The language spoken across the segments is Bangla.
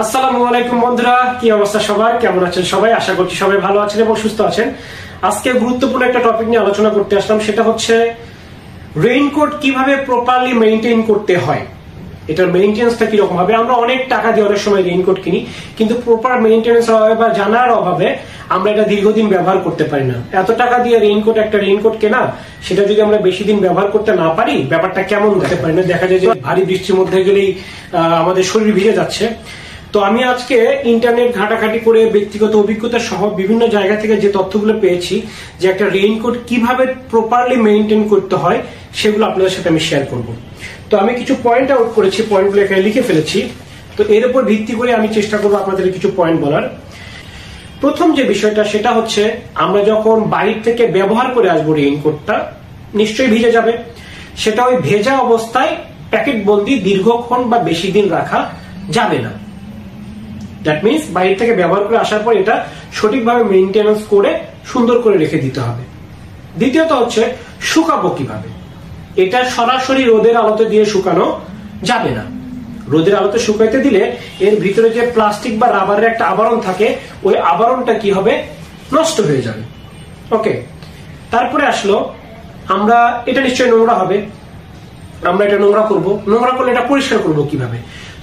আসসালামু আলাইকুম বন্ধুরা, কি অবস্থা সবার? কেমন আছেন সবাই? আশা করছি সবাই ভালো আছেন এবং সুস্থ আছেন। আজকে গুরুত্বপূর্ণ একটা টপিক নিয়ে আলোচনা করতে আসলাম, সেটা হচ্ছে রেইনকোট কিভাবে প্রপারলি মেইনটেইন করতে হয়। এটার মেইনটেনেন্সটা কিরকম হবে। আমরা অনেক টাকা দিয়ে অনেক সময় রেইনকোট কিনি, কিন্তু প্রপার মেইনটেনেন্স অভাবে বা জানার অভাবে আমরা এটা দীর্ঘদিন ব্যবহার করতে পারি না। এত টাকা দিয়ে একটা রেইনকোট কেনা, সেটা যদি আমরা বেশি দিন ব্যবহার করতে না পারি, ব্যাপারটা কেমন হতে পারে না। দেখা যায় যে ভারী বৃষ্টির মধ্যে গেলেই আমাদের শরীর ভিজে যাচ্ছে। তো আমি আজকে ইন্টারনেট ঘাটাঘাটি করে ব্যক্তিগত অভিজ্ঞতা সহ বিভিন্ন জায়গা থেকে যে তথ্যগুলো পেয়েছি, যে একটা রেইনকোট কিভাবে প্রপারলি মেইনটেইন করতে হয়, সেগুলো আপনাদের সাথে আমি শেয়ার করব। তো আমি কিছু পয়েন্ট আউট করেছি, পয়েন্টগুলো এখানে লিখে ফেলেছি। তো এর উপর ভিত্তি করে আমি চেষ্টা করবো আপনাদের কিছু পয়েন্ট বলার। প্রথম যে বিষয়টা, সেটা হচ্ছে আমরা যখন বাইরে থেকে ব্যবহার করে আসবো রেইনকোটটা, নিশ্চয়ই ভিজে যাবে। সেটা ওই ভেজা অবস্থায় প্যাকেট বন্দি দীর্ঘক্ষণ বা বেশি দিন রাখা যাবে না। দ্যাট মিনস বাইরে থেকে ব্যবহার করে আসার পর এটা সঠিকভাবে মেইনটেনেন্স করে সুন্দর করে রেখে দিতে হবে। দ্বিতীয়ত হচ্ছে শুকাবো কিভাবে। এটা সরাসরি রোদের আলোতে দিয়ে শুকানো যাবে না। রোদের আলোতে শুকাইতে দিলে এর ভিতরে যে প্লাস্টিক বা রাবারের একটা আবরণ থাকে, ওই আবরণটা কি হবে, নষ্ট হয়ে যাবে। ওকে, তারপরে আসলো আমরা এটা নিশ্চয়ই নোংরা হবে, আমরা এটা নোংরা করব। নোংরা করলে এটা পরিষ্কার করব কিভাবে?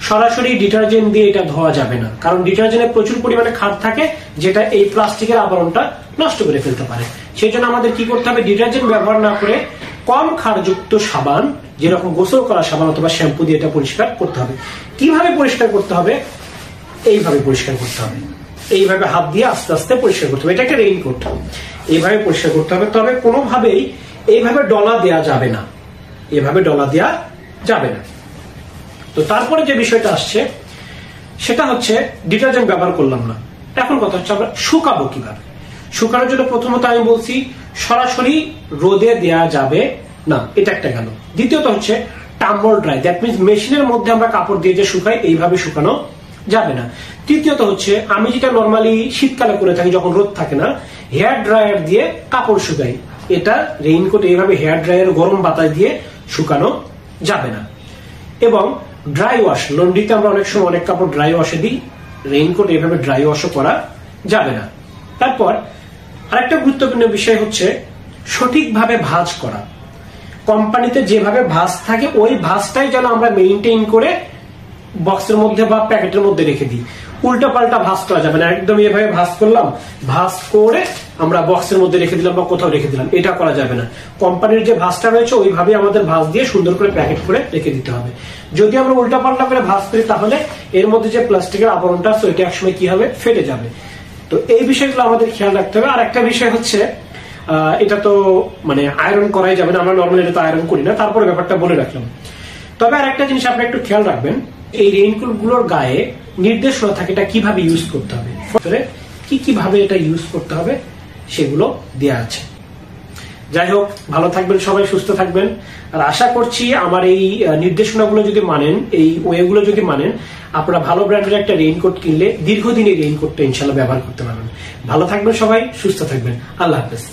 সরাসরি ডিটারজেন্ট দিয়ে এটা ধোয়া যাবে না, কারণ ডিটারজেন্টে প্রচুর পরিমাণে ক্ষার থাকে, যেটা এই প্লাস্টিকের আবরণটা নষ্ট করে ফেলতে পারে। সেই জন্য আমাদের কি করতে হবে, ডিটারজেন্ট ব্যবহার না করে কম ক্ষারযুক্ত সাবান, যেরকম গোসল করা সাবান অথবা শ্যাম্পু দিয়ে এটা পরিষ্কার করতে হবে। কিভাবে পরিষ্কার করতে হবে? এইভাবে পরিষ্কার করতে হবে, এইভাবে হাত দিয়ে আস্তে আস্তে পরিষ্কার করতে হবে। এটা একটা রেইনকোট, এইভাবে পরিষ্কার করতে হবে। তবে কোনোভাবেই এইভাবে ডলা দেয়া যাবে না, এভাবে ডলা দেয়া যাবে না। তো তারপরে যে বিষয়টা আসছে, সেটা হচ্ছে ডিটারজেন্ট ব্যবহার করলাম না। এখন কথা হচ্ছে আমরা শুকাবো কিভাবে। শুকানোর জন্য প্রথমত আমি বলছি সরাসরি রোদে দেয়া যাবে না, এটা একটা গেল। দ্বিতীয়ত হচ্ছে টাম্বল ড্রাই, দ্যাট মিনস মেশিনের মধ্যে আমরা কাপড় দিয়ে যে শুকাই, এইভাবে শুকানো যাবে না। তৃতীয়ত হচ্ছে আমি যেটা নর্মালি শীতকালে করে থাকি যখন রোদ থাকে না, হেয়ার ড্রায়ার দিয়ে কাপড় শুকাই। এটা রেইনকোট এইভাবে হেয়ার ড্রায়ার গরম বাতাস দিয়ে শুকানো যাবে না। এবং ড্রাই ওয়াশ, লন্ড্রিতে আমরা অনেক সময় অনেক কাপড় ড্রাই ওয়াশে দিই, রেইনকোট এইভাবে ড্রাই ওয়াশও করা যাবে না। তারপর আরেকটা গুরুত্বপূর্ণ বিষয় হচ্ছে সঠিকভাবে ভাঁজ করা। কোম্পানিতে যেভাবে ভাঁজ থাকে, ওই ভাঁজটাই যেন আমরা মেইনটেইন করে বক্সের মধ্যে বা প্যাকেটের মধ্যে রেখে দিই। উল্টা পাল্টা ভাঁজ করা যাবে না। একদম এভাবে ভাঁজ করলাম, ভাঁজ করে আমরা বক্সের মধ্যে রেখে দিলাম বা কোথাও রেখে দিলাম, এটা করা যাবে না। কোম্পানির যে ভাঁজটা রয়েছে, ওইভাবে আমাদের ভাঁজ দিয়ে সুন্দর করে প্যাকেট করে রেখে দিতে হবে। যদি আমরা উল্টা পাল্টা করে ভাঁজ করি, তাহলে এর মধ্যে যে প্লাস্টিকের আবরণটা আছে, ওইটা একসময় কি হবে, ফেটে যাবে। তো এই বিষয়গুলো আমাদের খেয়াল রাখতে হবে। আর একটা বিষয় হচ্ছে, এটা তো মানে আয়রন করাই যাবে না, আমরা নর্মালি এটা তো আয়রন করি না, তারপরে ব্যাপারটা বলে রাখলাম। তবে আর একটা জিনিস আপনি একটু খেয়াল রাখবেন, এই রেইনকোট গুলোর গায়ে নির্দেশনা থাকে এটা কিভাবে ইউজ করতে হবে, কিভাবে এটা ইউজ করতে হবে, সেগুলো দেয়া আছে। যাই হোক, ভালো থাকবেন সবাই, সুস্থ থাকবেন। আর আশা করছি আমার এই নির্দেশনাগুলো যদি মানেন, এই ওয়েগুলো যদি মানেন, আপনারা ভালো ব্র্যান্ডের একটা রেইনকোট কিনলে দীর্ঘদিন এই রেইনকোটটা ইনশাল্লাহ ব্যবহার করতে পারবেন। ভালো থাকবেন সবাই, সুস্থ থাকবেন। আল্লাহ হাফেজ।